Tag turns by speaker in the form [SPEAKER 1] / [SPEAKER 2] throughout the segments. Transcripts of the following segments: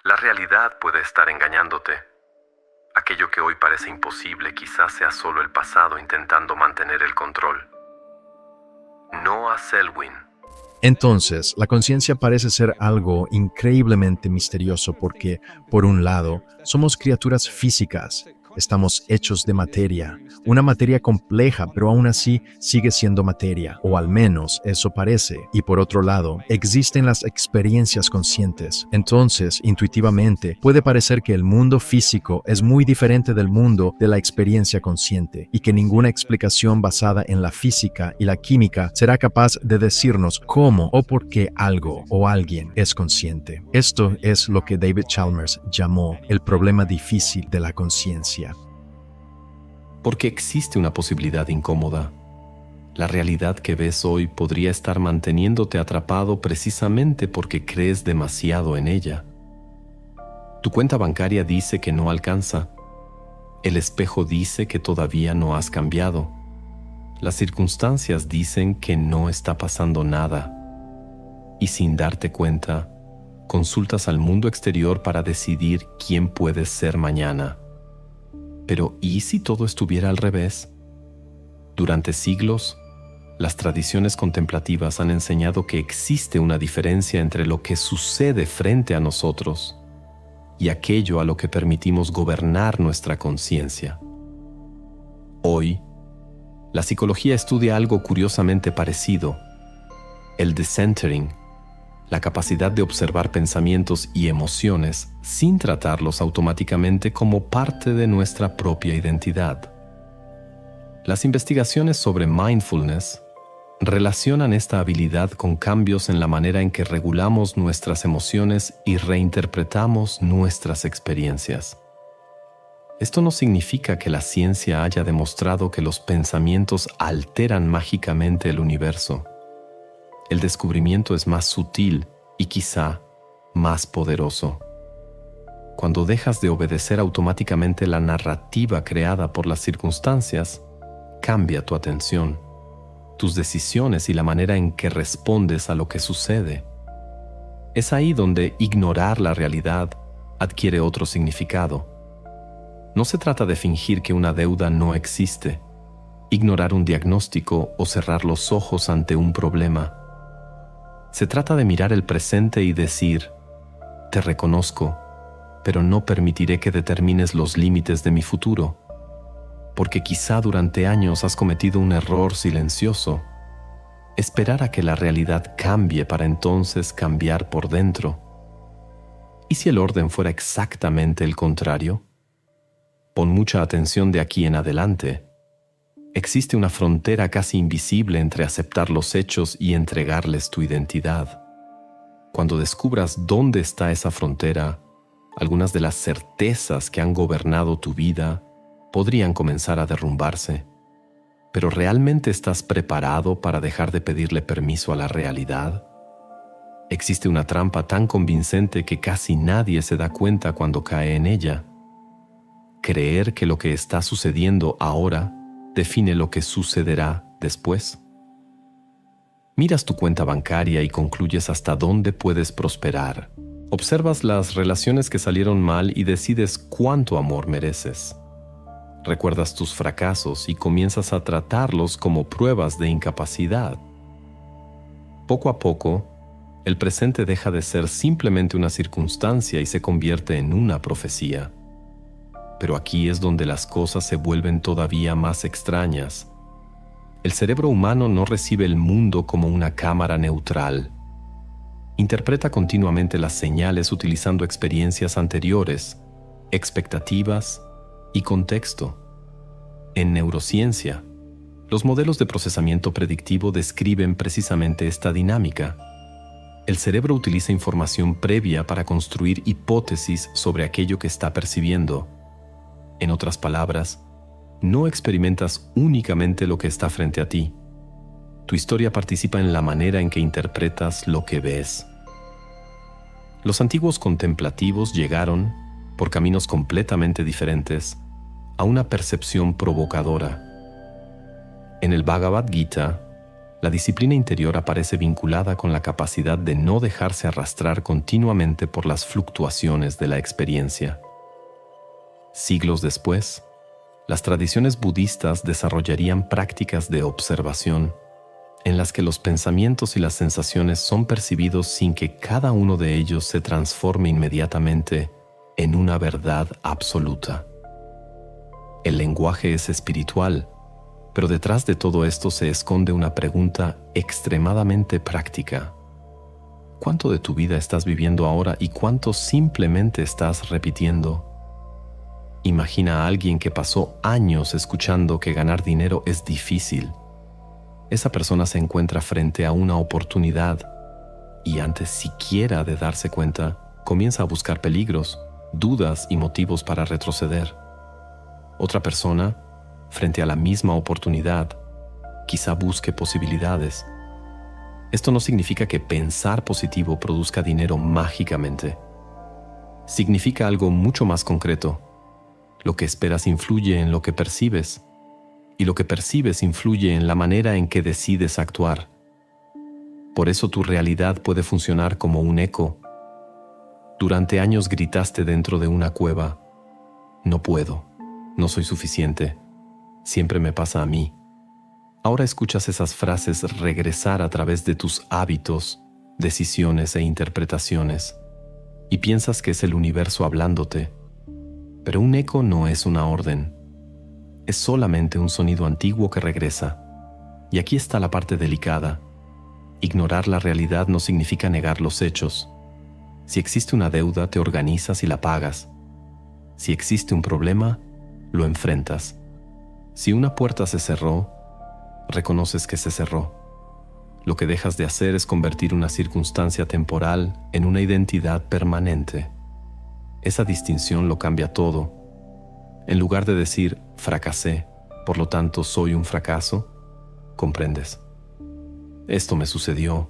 [SPEAKER 1] La realidad puede estar engañándote. Aquello que hoy parece imposible quizás sea solo el pasado intentando mantener el control. Noah Selwyn.
[SPEAKER 2] Entonces, la conciencia parece ser algo increíblemente misterioso porque, por un lado, somos criaturas físicas, estamos hechos de materia, una materia compleja, pero aún así sigue siendo materia, o al menos eso parece. Y por otro lado, existen las experiencias conscientes. Entonces, intuitivamente, puede parecer que el mundo físico es muy diferente del mundo de la experiencia consciente, y que ninguna explicación basada en la física y la química será capaz de decirnos cómo o por qué algo o alguien es consciente. Esto es lo que David Chalmers llamó el problema difícil de la conciencia.
[SPEAKER 3] Porque existe una posibilidad incómoda. La realidad que ves hoy podría estar manteniéndote atrapado precisamente porque crees demasiado en ella. Tu cuenta bancaria dice que no alcanza. El espejo dice que todavía no has cambiado. Las circunstancias dicen que no está pasando nada. Y sin darte cuenta, consultas al mundo exterior para decidir quién puedes ser mañana. Pero ¿y si todo estuviera al revés? Durante siglos, las tradiciones contemplativas han enseñado que existe una diferencia entre lo que sucede frente a nosotros y aquello a lo que permitimos gobernar nuestra conciencia. Hoy, la psicología estudia algo curiosamente parecido, el decentering, la capacidad de observar pensamientos y emociones sin tratarlos automáticamente como parte de nuestra propia identidad. Las investigaciones sobre mindfulness relacionan esta habilidad con cambios en la manera en que regulamos nuestras emociones y reinterpretamos nuestras experiencias. Esto no significa que la ciencia haya demostrado que los pensamientos alteran mágicamente el universo. El descubrimiento es más sutil y quizá más poderoso. Cuando dejas de obedecer automáticamente la narrativa creada por las circunstancias, cambia tu atención, tus decisiones y la manera en que respondes a lo que sucede. Es ahí donde ignorar la realidad adquiere otro significado. No se trata de fingir que una deuda no existe, ignorar un diagnóstico o cerrar los ojos ante un problema. Se trata de mirar el presente y decir, te reconozco, pero no permitiré que determines los límites de mi futuro, porque quizá durante años has cometido un error silencioso, esperar a que la realidad cambie para entonces cambiar por dentro. ¿Y si el orden fuera exactamente el contrario? Pon mucha atención de aquí en adelante. Existe una frontera casi invisible entre aceptar los hechos y entregarles tu identidad. Cuando descubras dónde está esa frontera, algunas de las certezas que han gobernado tu vida podrían comenzar a derrumbarse. ¿Pero realmente estás preparado para dejar de pedirle permiso a la realidad? Existe una trampa tan convincente que casi nadie se da cuenta cuando cae en ella. Creer que lo que está sucediendo ahora define lo que sucederá después. Miras tu cuenta bancaria y concluyes hasta dónde puedes prosperar. Observas las relaciones que salieron mal y decides cuánto amor mereces. Recuerdas tus fracasos y comienzas a tratarlos como pruebas de incapacidad. Poco a poco, el presente deja de ser simplemente una circunstancia y se convierte en una profecía. Pero aquí es donde las cosas se vuelven todavía más extrañas. El cerebro humano no recibe el mundo como una cámara neutral. Interpreta continuamente las señales utilizando experiencias anteriores, expectativas y contexto. En neurociencia, los modelos de procesamiento predictivo describen precisamente esta dinámica. El cerebro utiliza información previa para construir hipótesis sobre aquello que está percibiendo. En otras palabras, no experimentas únicamente lo que está frente a ti. Tu historia participa en la manera en que interpretas lo que ves. Los antiguos contemplativos llegaron, por caminos completamente diferentes, a una percepción provocadora. En el Bhagavad Gita, La disciplina interior aparece vinculada con la capacidad de no dejarse arrastrar continuamente por las fluctuaciones de la experiencia. Siglos después, las tradiciones budistas desarrollarían prácticas de observación en las que los pensamientos y las sensaciones son percibidos sin que cada uno de ellos se transforme inmediatamente en una verdad absoluta. El lenguaje es espiritual, pero detrás de todo esto se esconde una pregunta extremadamente práctica. ¿Cuánto de tu vida estás viviendo ahora y cuánto simplemente estás repitiendo? Imagina a alguien que pasó años escuchando que ganar dinero es difícil. Esa persona se encuentra frente a una oportunidad y antes siquiera de darse cuenta, comienza a buscar peligros, dudas y motivos para retroceder. Otra persona, frente a la misma oportunidad, quizá busque posibilidades. Esto no significa que pensar positivo produzca dinero mágicamente. Significa algo mucho más concreto. Lo que esperas influye en lo que percibes, y lo que percibes influye en la manera en que decides actuar. Por eso tu realidad puede funcionar como un eco. Durante años gritaste dentro de una cueva: no puedo, no soy suficiente, siempre me pasa a mí. Ahora escuchas esas frases regresar a través de tus hábitos, decisiones e interpretaciones, y piensas que es el universo hablándote. Pero un eco no es una orden. Es solamente un sonido antiguo que regresa. Y aquí está la parte delicada. Ignorar la realidad no significa negar los hechos. Si existe una deuda, te organizas y la pagas. Si existe un problema, lo enfrentas. Si una puerta se cerró, reconoces que se cerró. Lo que dejas de hacer es convertir una circunstancia temporal en una identidad permanente. Esa distinción lo cambia todo. En lugar de decir, fracasé, por lo tanto soy un fracaso, comprendes. Esto me sucedió,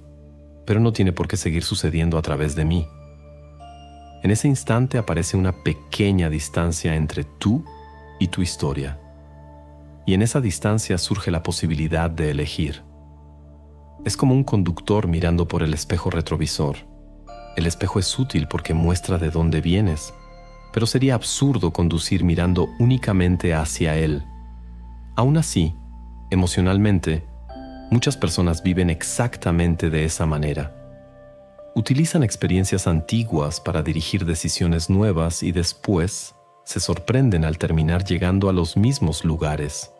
[SPEAKER 3] pero no tiene por qué seguir sucediendo a través de mí. En ese instante aparece una pequeña distancia entre tú y tu historia. Y en esa distancia surge la posibilidad de elegir. Es como un conductor mirando por el espejo retrovisor. El espejo es útil porque muestra de dónde vienes, pero sería absurdo conducir mirando únicamente hacia él. Aún así, emocionalmente, muchas personas viven exactamente de esa manera. Utilizan experiencias antiguas para dirigir decisiones nuevas y después se sorprenden al terminar llegando a los mismos lugares.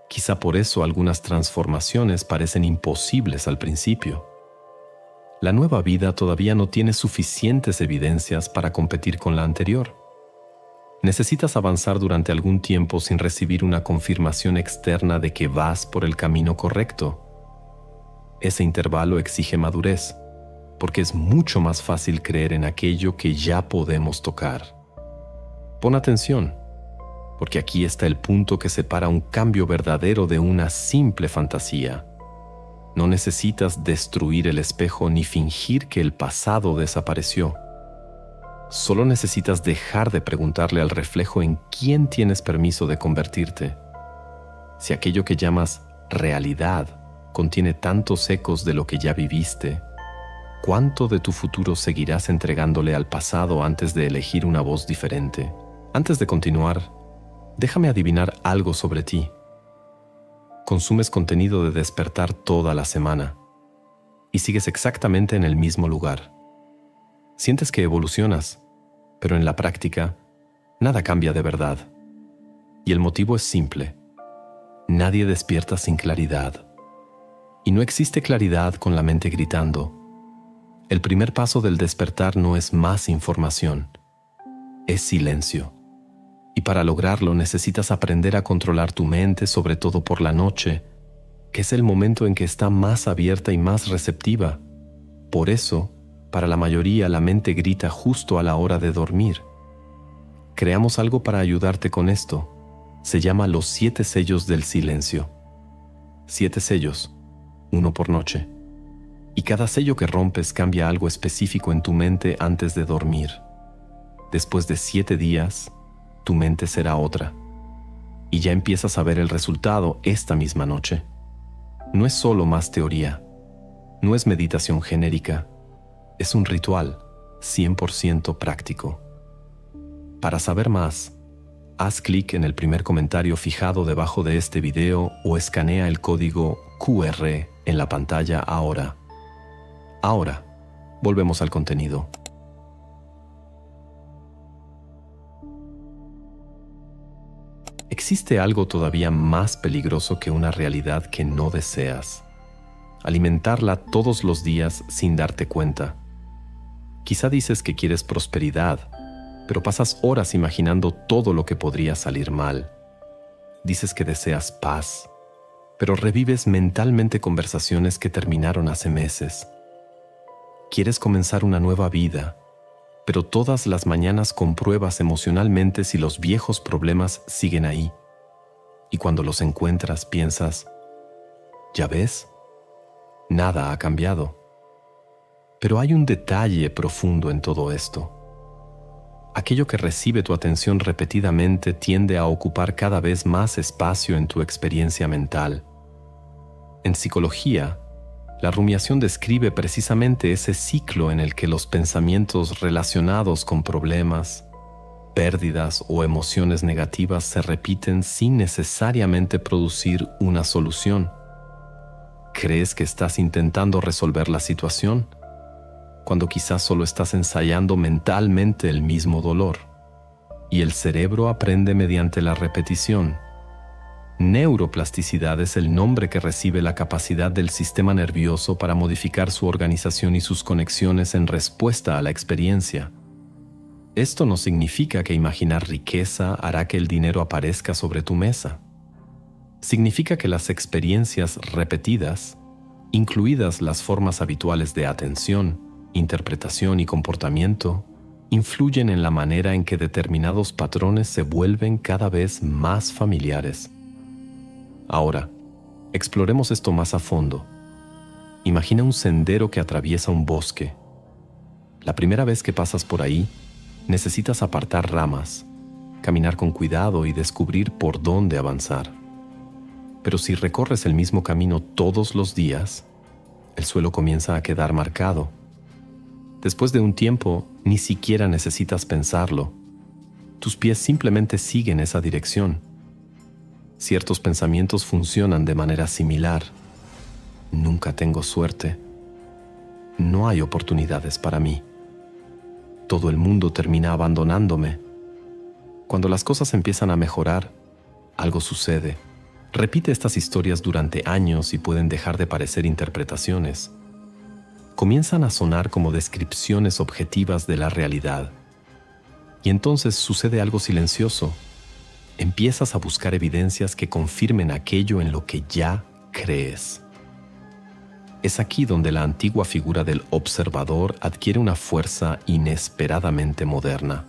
[SPEAKER 3] Quizá por eso algunas transformaciones parecen imposibles al principio. La nueva vida todavía no tiene suficientes evidencias para competir con la anterior. Necesitas avanzar durante algún tiempo sin recibir una confirmación externa de que vas por el camino correcto. Ese intervalo exige madurez, porque es mucho más fácil creer en aquello que ya podemos tocar. Pon atención, porque aquí está el punto que separa un cambio verdadero de una simple fantasía. No necesitas destruir el espejo ni fingir que el pasado desapareció. Solo necesitas dejar de preguntarle al reflejo en quién tienes permiso de convertirte. Si aquello que llamas realidad contiene tantos ecos de lo que ya viviste, ¿cuánto de tu futuro seguirás entregándole al pasado antes de elegir una voz diferente? Antes de continuar, déjame adivinar algo sobre ti. Consumes contenido de despertar toda la semana y sigues exactamente en el mismo lugar. Sientes que evolucionas, pero en la práctica, nada cambia de verdad. Y el motivo es simple. Nadie despierta sin claridad. Y no existe claridad con la mente gritando. El primer paso del despertar no es más información, es silencio. Y para lograrlo necesitas aprender a controlar tu mente, sobre todo por la noche, que es el momento en que está más abierta y más receptiva. Por eso, para la mayoría, la mente grita justo a la hora de dormir. Creamos algo para ayudarte con esto. Se llama los 7 sellos del silencio. 7 sellos, 1 por noche. Y cada sello que rompes cambia algo específico en tu mente antes de dormir. Después de 7 días, tu mente será otra. Y ya empiezas a ver el resultado esta misma noche. no es solo más teoría, no es meditación genérica, es un ritual 100% práctico. Para saber más, haz clic en el primer comentario fijado debajo de este video o escanea el código QR en la pantalla ahora. Ahora, volvemos al contenido. Existe algo todavía más peligroso que una realidad que no deseas. Alimentarla todos los días sin darte cuenta. Quizá dices que quieres prosperidad, pero pasas horas imaginando todo lo que podría salir mal. Dices que deseas paz, pero revives mentalmente conversaciones que terminaron hace meses. Quieres comenzar una nueva vida, pero todas las mañanas compruebas emocionalmente si los viejos problemas siguen ahí. Y cuando los encuentras piensas, ¿ya ves? Nada ha cambiado. Pero hay un detalle profundo en todo esto. Aquello que recibe tu atención repetidamente tiende a ocupar cada vez más espacio en tu experiencia mental. En psicología, la rumiación describe precisamente ese ciclo en el que los pensamientos relacionados con problemas, pérdidas o emociones negativas se repiten sin necesariamente producir una solución. ¿Crees que estás intentando resolver la situación? Cuando quizás solo estás ensayando mentalmente el mismo dolor. Y el cerebro aprende mediante la repetición. Neuroplasticidad es el nombre que recibe la capacidad del sistema nervioso para modificar su organización y sus conexiones en respuesta a la experiencia. Esto no significa que imaginar riqueza hará que el dinero aparezca sobre tu mesa. Significa que las experiencias repetidas, incluidas las formas habituales de atención, interpretación y comportamiento, influyen en la manera en que determinados patrones se vuelven cada vez más familiares. Ahora, exploremos esto más a fondo. Imagina un sendero que atraviesa un bosque. La primera vez que pasas por ahí, necesitas apartar ramas, caminar con cuidado y descubrir por dónde avanzar. Pero si recorres el mismo camino todos los días, el suelo comienza a quedar marcado. Después de un tiempo, ni siquiera necesitas pensarlo. Tus pies simplemente siguen esa dirección. Ciertos pensamientos funcionan de manera similar. Nunca tengo suerte. No hay oportunidades para mí. Todo el mundo termina abandonándome. Cuando las cosas empiezan a mejorar, algo sucede. Repite estas historias durante años y pueden dejar de parecer interpretaciones. Comienzan a sonar como descripciones objetivas de la realidad. Y entonces sucede algo silencioso. Empiezas a buscar evidencias que confirmen aquello en lo que ya crees. Es aquí donde la antigua figura del observador adquiere una fuerza inesperadamente moderna.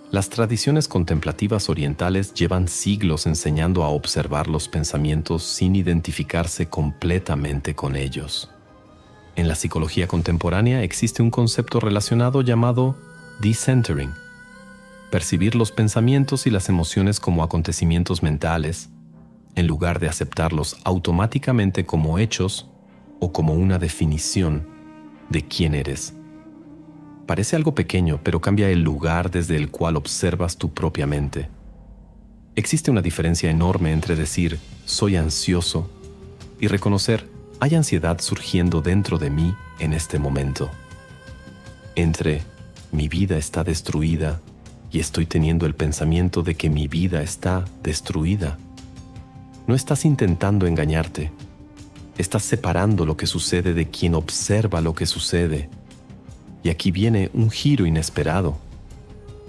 [SPEAKER 3] Las tradiciones contemplativas orientales llevan siglos enseñando a observar los pensamientos sin identificarse completamente con ellos. En la psicología contemporánea existe un concepto relacionado llamado decentering. Percibir los pensamientos y las emociones como acontecimientos mentales, en lugar de aceptarlos automáticamente como hechos o como una definición de quién eres. Parece algo pequeño, pero cambia el lugar desde el cual observas tu propia mente. Existe una diferencia enorme entre decir «soy ansioso» y reconocer «hay ansiedad surgiendo dentro de mí en este momento». Entre «mi vida está destruida» y estoy teniendo el pensamiento de que mi vida está destruida. No estás intentando engañarte. Estás separando lo que sucede de quien observa lo que sucede. Y aquí viene un giro inesperado.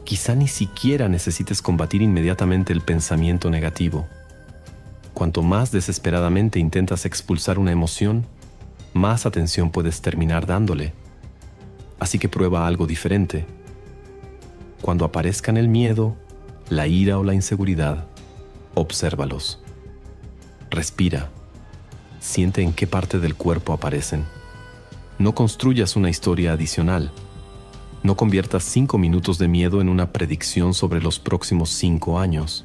[SPEAKER 3] Quizá ni siquiera necesites combatir inmediatamente el pensamiento negativo. Cuanto más desesperadamente intentas expulsar una emoción, más atención puedes terminar dándole. Así que prueba algo diferente. Cuando aparezcan el miedo, la ira o la inseguridad, obsérvalos. Respira. Siente en qué parte del cuerpo aparecen. No construyas una historia adicional. No conviertas 5 minutos de miedo en una predicción sobre los próximos 5 años.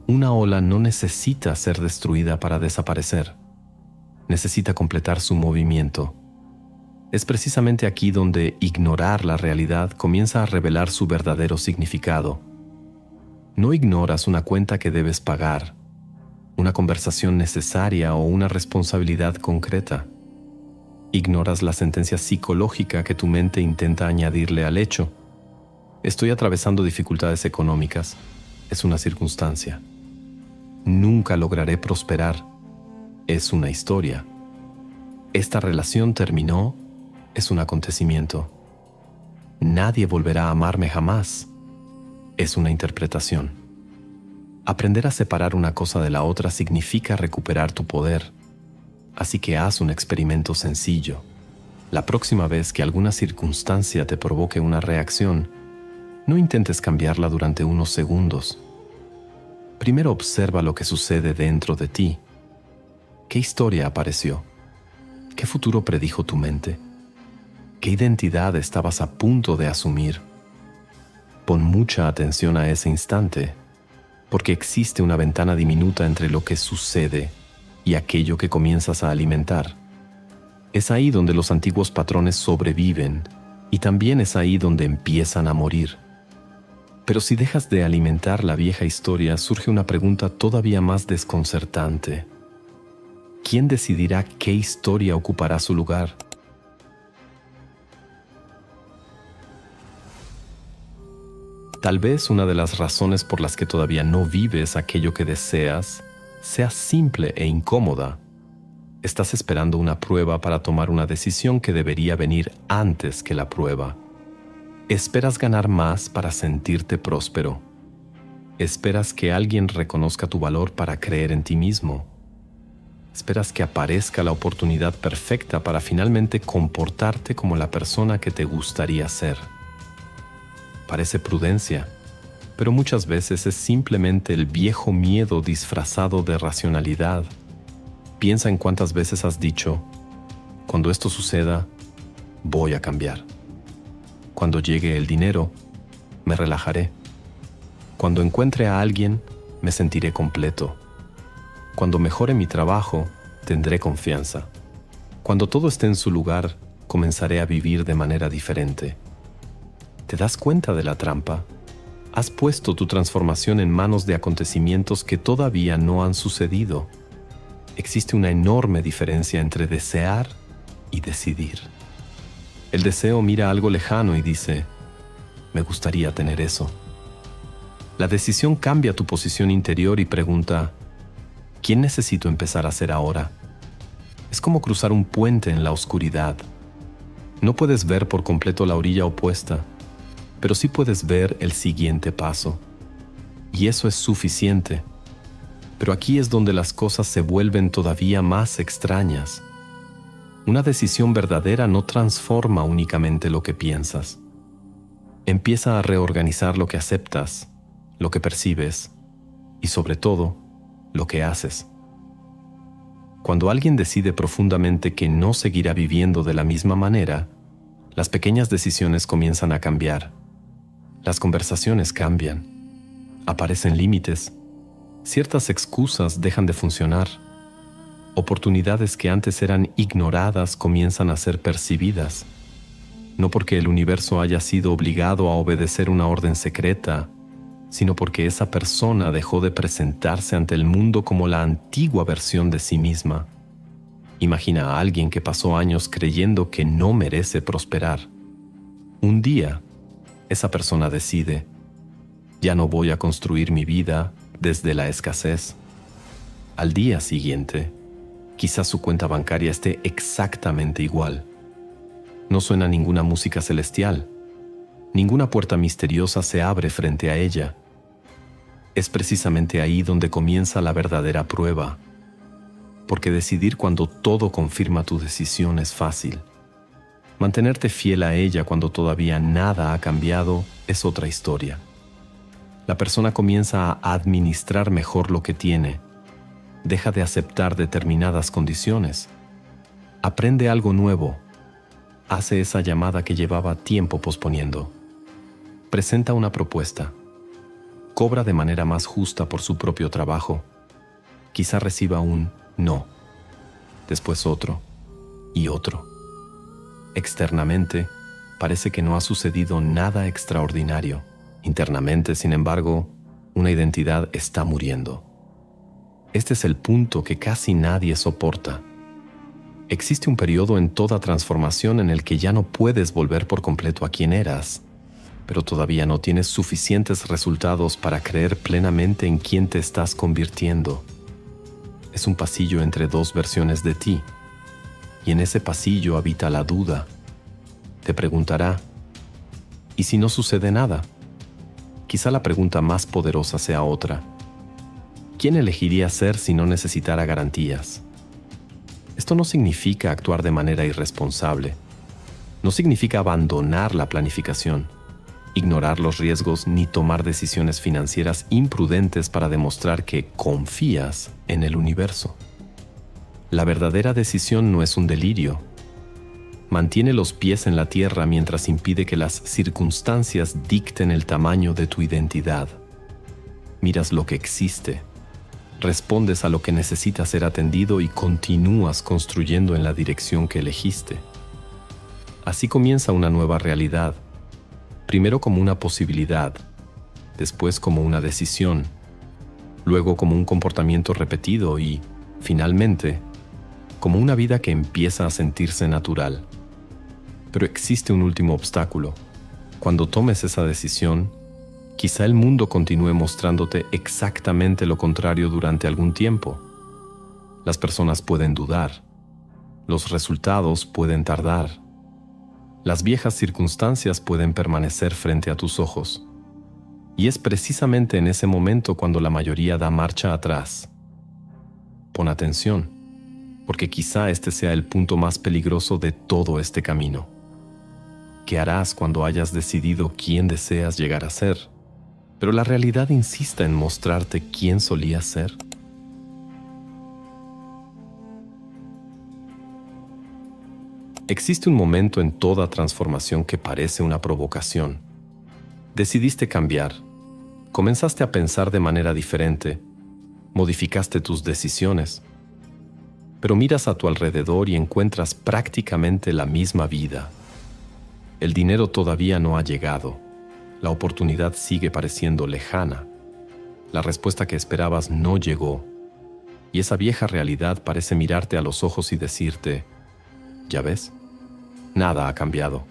[SPEAKER 3] Una ola no necesita ser destruida para desaparecer. necesita completar su movimiento. Es precisamente aquí donde ignorar la realidad comienza a revelar su verdadero significado. No ignoras una cuenta que debes pagar, una conversación necesaria o una responsabilidad concreta. Ignoras la sentencia psicológica que tu mente intenta añadirle al hecho. Estoy atravesando dificultades económicas. Es una circunstancia. Nunca lograré prosperar. Es una historia. Esta relación terminó. Es un acontecimiento. Nadie volverá a amarme jamás. Es una interpretación. Aprender a separar una cosa de la otra significa recuperar tu poder. Así que haz un experimento sencillo. La próxima vez que alguna circunstancia te provoque una reacción, no intentes cambiarla durante unos segundos. Primero observa lo que sucede dentro de ti. ¿Qué historia apareció? ¿Qué futuro predijo tu mente? ¿Qué identidad estabas a punto de asumir? Pon mucha atención a ese instante, porque existe una ventana diminuta entre lo que sucede y aquello que comienzas a alimentar. Es ahí donde los antiguos patrones sobreviven y también es ahí donde empiezan a morir. Pero si dejas de alimentar la vieja historia, surge una pregunta todavía más desconcertante. ¿Quién decidirá qué historia ocupará su lugar? Tal vez una de las razones por las que todavía no vives aquello que deseas sea simple e incómoda. Estás esperando una prueba para tomar una decisión que debería venir antes que la prueba. Esperas ganar más para sentirte próspero. Esperas que alguien reconozca tu valor para creer en ti mismo. Esperas que aparezca la oportunidad perfecta para finalmente comportarte como la persona que te gustaría ser. Parece prudencia, pero muchas veces es simplemente el viejo miedo disfrazado de racionalidad. Piensa en cuántas veces has dicho, cuando esto suceda, voy a cambiar. Cuando llegue el dinero, me relajaré. Cuando encuentre a alguien, me sentiré completo. Cuando mejore mi trabajo, tendré confianza. Cuando todo esté en su lugar, comenzaré a vivir de manera diferente. ¿Te das cuenta de la trampa? Has puesto tu transformación en manos de acontecimientos que todavía no han sucedido. Existe una enorme diferencia entre desear y decidir. El deseo mira algo lejano y dice, me gustaría tener eso. La decisión cambia tu posición interior y pregunta, ¿quién necesito empezar a ser ahora? Es como cruzar un puente en la oscuridad. No puedes ver por completo la orilla opuesta, pero sí puedes ver el siguiente paso. Y eso es suficiente. Pero aquí es donde las cosas se vuelven todavía más extrañas. Una decisión verdadera no transforma únicamente lo que piensas. Empieza a reorganizar lo que aceptas, lo que percibes y, sobre todo, lo que haces. Cuando alguien decide profundamente que no seguirá viviendo de la misma manera, las pequeñas decisiones comienzan a cambiar. Las conversaciones cambian. Aparecen límites. Ciertas excusas dejan de funcionar. Oportunidades que antes eran ignoradas comienzan a ser percibidas. No porque el universo haya sido obligado a obedecer una orden secreta, sino porque esa persona dejó de presentarse ante el mundo como la antigua versión de sí misma. Imagina a alguien que pasó años creyendo que no merece prosperar. Un día, esa persona decide, ya no voy a construir mi vida desde la escasez. Al día siguiente, quizás su cuenta bancaria esté exactamente igual. No suena ninguna música celestial. Ninguna puerta misteriosa se abre frente a ella. Es precisamente ahí donde comienza la verdadera prueba. Porque decidir cuando todo confirma tu decisión es fácil. Mantenerte fiel a ella cuando todavía nada ha cambiado es otra historia. La persona comienza a administrar mejor lo que tiene. Deja de aceptar determinadas condiciones. Aprende algo nuevo. Hace esa llamada que llevaba tiempo posponiendo. Presenta una propuesta. Cobra de manera más justa por su propio trabajo. Quizá reciba un no. después otro y otro. Externamente, parece que no ha sucedido nada extraordinario. Internamente, sin embargo, una identidad está muriendo. Este es el punto que casi nadie soporta. Existe un periodo en toda transformación en el que ya no puedes volver por completo a quien eras, pero todavía no tienes suficientes resultados para creer plenamente en quién te estás convirtiendo. Es un pasillo entre dos versiones de ti, y en ese pasillo habita la duda. Te preguntará, ¿y si no sucede nada? Quizá la pregunta más poderosa sea otra. ¿Quién elegiría ser si no necesitara garantías? Esto no significa actuar de manera irresponsable. No significa abandonar la planificación, ignorar los riesgos ni tomar decisiones financieras imprudentes para demostrar que confías en el universo. La verdadera decisión no es un delirio. Mantiene los pies en la tierra mientras impide que las circunstancias dicten el tamaño de tu identidad. Miras lo que existe, respondes a lo que necesita ser atendido y continúas construyendo en la dirección que elegiste. Así comienza una nueva realidad, primero como una posibilidad, después como una decisión, luego como un comportamiento repetido y, finalmente, como una vida que empieza a sentirse natural. Pero existe un último obstáculo. Cuando tomes esa decisión, quizá el mundo continúe mostrándote exactamente lo contrario durante algún tiempo. Las personas pueden dudar. Los resultados pueden tardar. Las viejas circunstancias pueden permanecer frente a tus ojos. Y es precisamente en ese momento cuando la mayoría da marcha atrás. Pon atención, porque quizá este sea el punto más peligroso de todo este camino. ¿Qué harás cuando hayas decidido quién deseas llegar a ser, pero la realidad insista en mostrarte quién solías ser? Existe un momento en toda transformación que parece una provocación. Decidiste cambiar, comenzaste a pensar de manera diferente, modificaste tus decisiones, pero miras a tu alrededor y encuentras prácticamente la misma vida. El dinero todavía no ha llegado, la oportunidad sigue pareciendo lejana, la respuesta que esperabas no llegó, y esa vieja realidad parece mirarte a los ojos y decirte, ¿ya ves? Nada ha cambiado.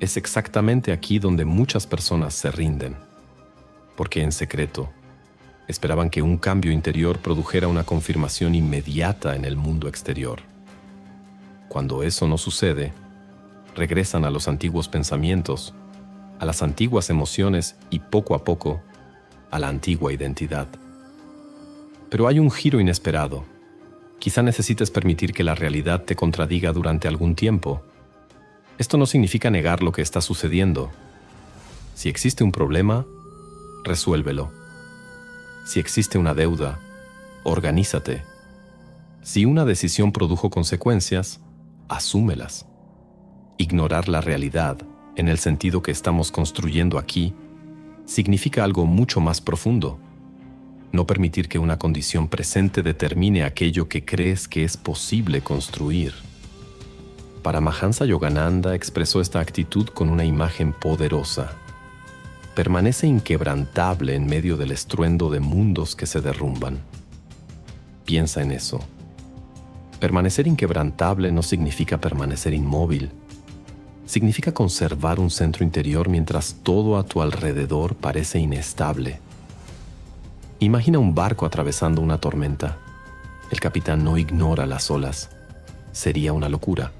[SPEAKER 3] Es exactamente aquí donde muchas personas se rinden, porque en secreto esperaban que un cambio interior produjera una confirmación inmediata en el mundo exterior. Cuando eso no sucede, regresan a los antiguos pensamientos, a las antiguas emociones y poco a poco a la antigua identidad. Pero hay un giro inesperado. Quizá necesites permitir que la realidad te contradiga durante algún tiempo. Esto no significa negar lo que está sucediendo. Si existe un problema, resuélvelo. Si existe una deuda, organízate. Si una decisión produjo consecuencias, asúmelas. Ignorar la realidad, en el sentido que estamos construyendo aquí, significa algo mucho más profundo. No permitir que una condición presente determine aquello que crees que es posible construir. Paramahansa Yogananda expresó esta actitud con una imagen poderosa. Permanece inquebrantable en medio del estruendo de mundos que se derrumban. Piensa en eso. Permanecer inquebrantable no significa permanecer inmóvil. Significa conservar un centro interior mientras todo a tu alrededor parece inestable. Imagina un barco atravesando una tormenta. El capitán no ignora las olas. Sería una locura.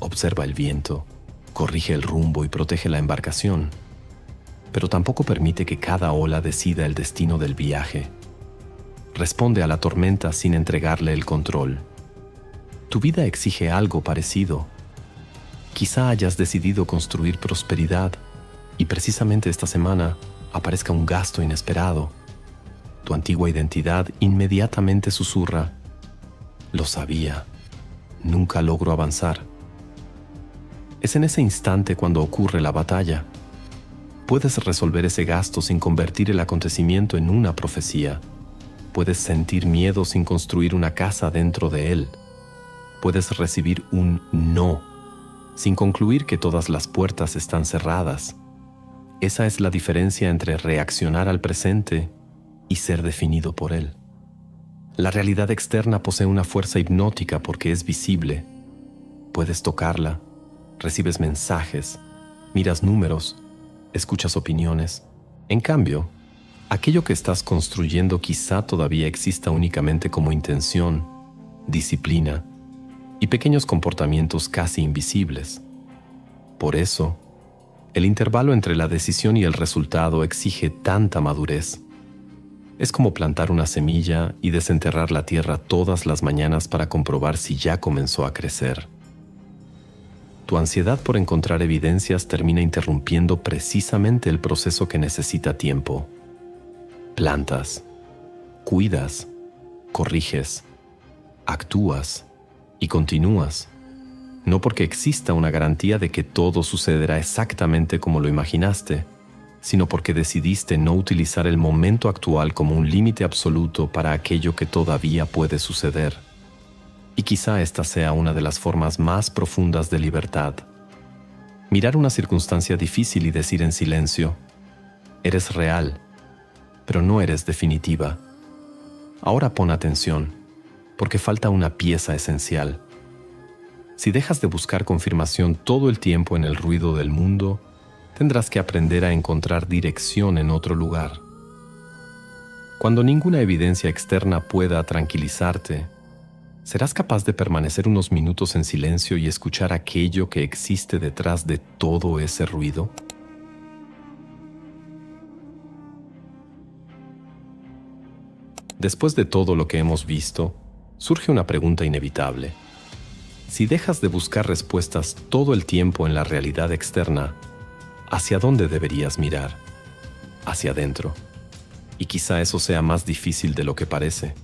[SPEAKER 3] Observa el viento, corrige el rumbo y protege la embarcación. Pero tampoco permite que cada ola decida el destino del viaje. Responde a la tormenta sin entregarle el control. Tu vida exige algo parecido. Quizá hayas decidido construir prosperidad y precisamente esta semana aparezca un gasto inesperado. Tu antigua identidad inmediatamente susurra, lo sabía, nunca logro avanzar. Es en ese instante cuando ocurre la batalla. Puedes resolver ese gasto sin convertir el acontecimiento en una profecía. Puedes sentir miedo sin construir una casa dentro de él. puedes recibir un no, sin concluir que todas las puertas están cerradas. Esa es la diferencia entre reaccionar al presente y ser definido por él. La realidad externa posee una fuerza hipnótica porque es visible. Puedes tocarla, recibes mensajes, miras números, escuchas opiniones. En cambio, aquello que estás construyendo quizá todavía exista únicamente como intención, disciplina y pequeños comportamientos casi invisibles. Por eso, el intervalo entre la decisión y el resultado exige tanta madurez. Es como plantar una semilla y desenterrar la tierra todas las mañanas para comprobar si ya comenzó a crecer. Tu ansiedad por encontrar evidencias termina interrumpiendo precisamente el proceso que necesita tiempo. Plantas, cuidas, corriges, actúas y continúas, no porque exista una garantía de que todo sucederá exactamente como lo imaginaste, sino porque decidiste no utilizar el momento actual como un límite absoluto para aquello que todavía puede suceder. Y quizá esta sea una de las formas más profundas de libertad. Mirar una circunstancia difícil y decir en silencio, eres real, pero no eres definitiva. Ahora pon atención, porque falta una pieza esencial. Si dejas de buscar confirmación todo el tiempo en el ruido del mundo, tendrás que aprender a encontrar dirección en otro lugar. Cuando ninguna evidencia externa pueda tranquilizarte, ¿serás capaz de permanecer unos minutos en silencio y escuchar aquello que existe detrás de todo ese ruido? Después de todo lo que hemos visto, surge una pregunta inevitable. Si dejas de buscar respuestas todo el tiempo en la realidad externa, ¿hacia dónde deberías mirar? Hacia adentro. Y quizá eso sea más difícil de lo que parece,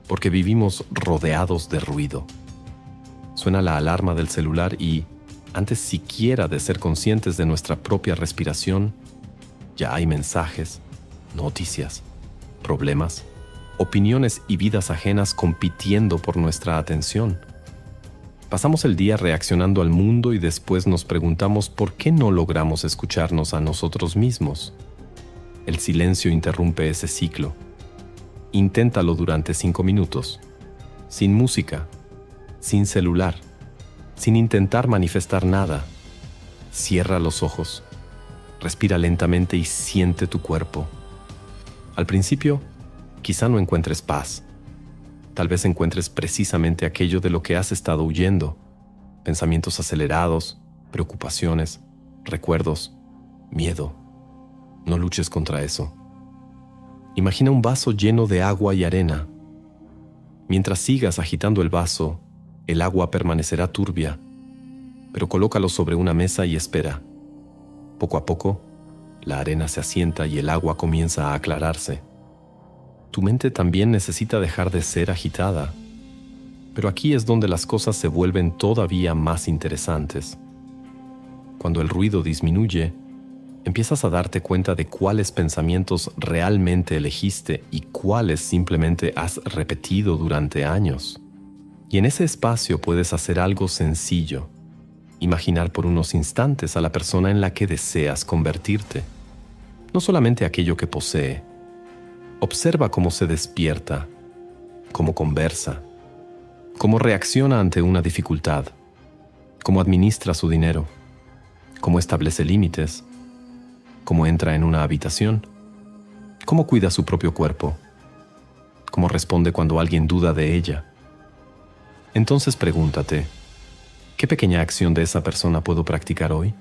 [SPEAKER 3] porque vivimos rodeados de ruido. Suena la alarma del celular y, antes siquiera de ser conscientes de nuestra propia respiración, ya hay mensajes, noticias, problemas, opiniones y vidas ajenas compitiendo por nuestra atención. Pasamos el día reaccionando al mundo y después nos preguntamos por qué no logramos escucharnos a nosotros mismos. El silencio interrumpe ese ciclo. Inténtalo durante 5 minutos, sin música, sin celular, sin intentar manifestar nada. Cierra los ojos, respira lentamente y siente tu cuerpo. Al principio, quizá no encuentres paz. Tal vez encuentres precisamente aquello de lo que has estado huyendo. Pensamientos acelerados, preocupaciones, recuerdos, miedo. No luches contra eso. Imagina un vaso lleno de agua y arena. Mientras sigas agitando el vaso, el agua permanecerá turbia, pero colócalo sobre una mesa y espera. Poco a poco, la arena se asienta y el agua comienza a aclararse. Tu mente también necesita dejar de ser agitada, pero aquí es donde las cosas se vuelven todavía más interesantes. Cuando el ruido disminuye, empiezas a darte cuenta de cuáles pensamientos realmente elegiste y cuáles simplemente has repetido durante años. Y en ese espacio puedes hacer algo sencillo: imaginar por unos instantes a la persona en la que deseas convertirte, no solamente aquello que posee. Observa cómo se despierta, cómo conversa, cómo reacciona ante una dificultad, cómo administra su dinero, cómo establece límites, cómo entra en una habitación, cómo cuida su propio cuerpo, cómo responde cuando alguien duda de ella. Entonces pregúntate, ¿qué pequeña acción de esa persona puedo practicar hoy?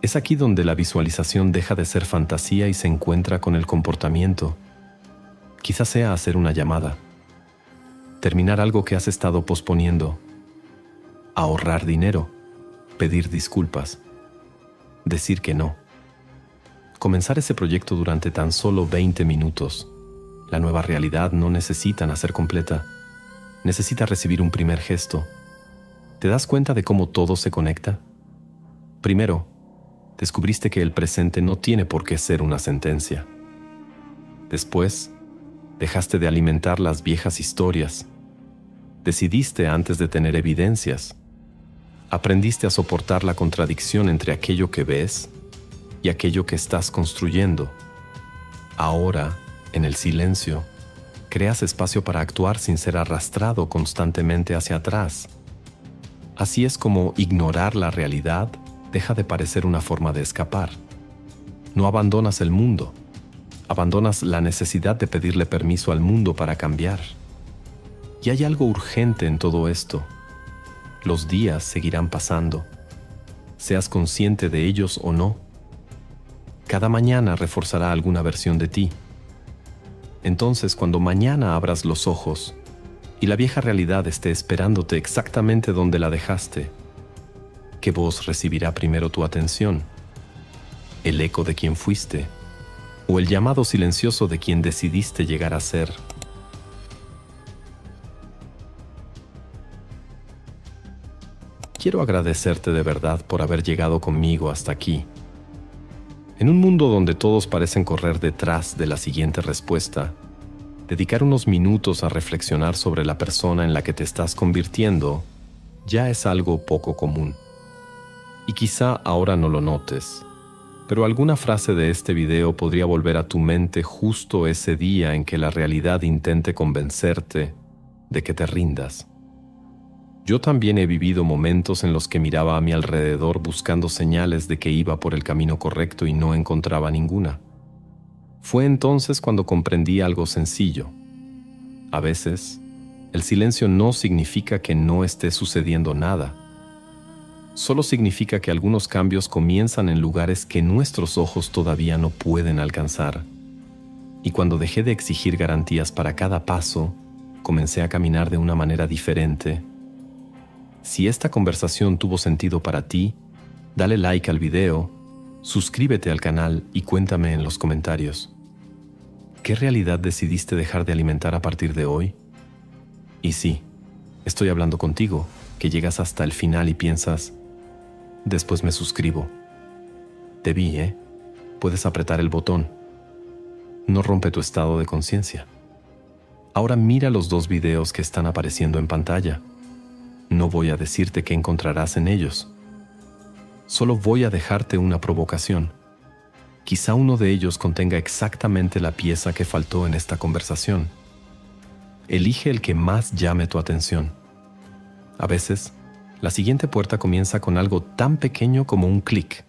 [SPEAKER 3] Es aquí donde la visualización deja de ser fantasía y se encuentra con el comportamiento. Quizás sea hacer una llamada, terminar algo que has estado posponiendo, ahorrar dinero, pedir disculpas, decir que no. Comenzar ese proyecto durante tan solo 20 minutos. La nueva realidad no necesita nacer completa, necesita recibir un primer gesto. ¿Te das cuenta de cómo todo se conecta? Primero, descubriste que el presente no tiene por qué ser una sentencia. Después, dejaste de alimentar las viejas historias. Decidiste antes de tener evidencias. Aprendiste a soportar la contradicción entre aquello que ves y aquello que estás construyendo. Ahora, en el silencio, creas espacio para actuar sin ser arrastrado constantemente hacia atrás. Así es como ignorar la realidad deja de parecer una forma de escapar. No abandonas el mundo, abandonas la necesidad de pedirle permiso al mundo para cambiar. Y hay algo urgente en todo esto. Los días seguirán pasando, seas consciente de ellos o no. Cada mañana reforzará alguna versión de ti. Entonces, cuando mañana abras los ojos y la vieja realidad esté esperándote exactamente donde la dejaste, ¿qué voz recibirá primero tu atención? ¿El eco de quien fuiste? ¿O el llamado silencioso de quien decidiste llegar a ser? Quiero agradecerte de verdad por haber llegado conmigo hasta aquí. En un mundo donde todos parecen correr detrás de la siguiente respuesta, dedicar unos minutos a reflexionar sobre la persona en la que te estás convirtiendo ya es algo poco común. Y quizá ahora no lo notes, pero alguna frase de este video podría volver a tu mente justo ese día en que la realidad intente convencerte de que te rindas. Yo también he vivido momentos en los que miraba a mi alrededor buscando señales de que iba por el camino correcto y no encontraba ninguna. Fue entonces cuando comprendí algo sencillo. A veces, el silencio no significa que no esté sucediendo nada. Solo significa que algunos cambios comienzan en lugares que nuestros ojos todavía no pueden alcanzar. Y cuando dejé de exigir garantías para cada paso, comencé a caminar de una manera diferente. Si esta conversación tuvo sentido para ti, dale like al video, suscríbete al canal y cuéntame en los comentarios. ¿Qué realidad decidiste dejar de alimentar a partir de hoy? Y sí, estoy hablando contigo, que llegas hasta el final y piensas, después me suscribo. Te vi, ¿eh? Puedes apretar el botón. No rompe tu estado de conciencia. Ahora mira los 2 videos que están apareciendo en pantalla. No voy a decirte qué encontrarás en ellos. Solo voy a dejarte una provocación. Quizá uno de ellos contenga exactamente la pieza que faltó en esta conversación. Elige el que más llame tu atención. A veces, la siguiente puerta comienza con algo tan pequeño como un clic.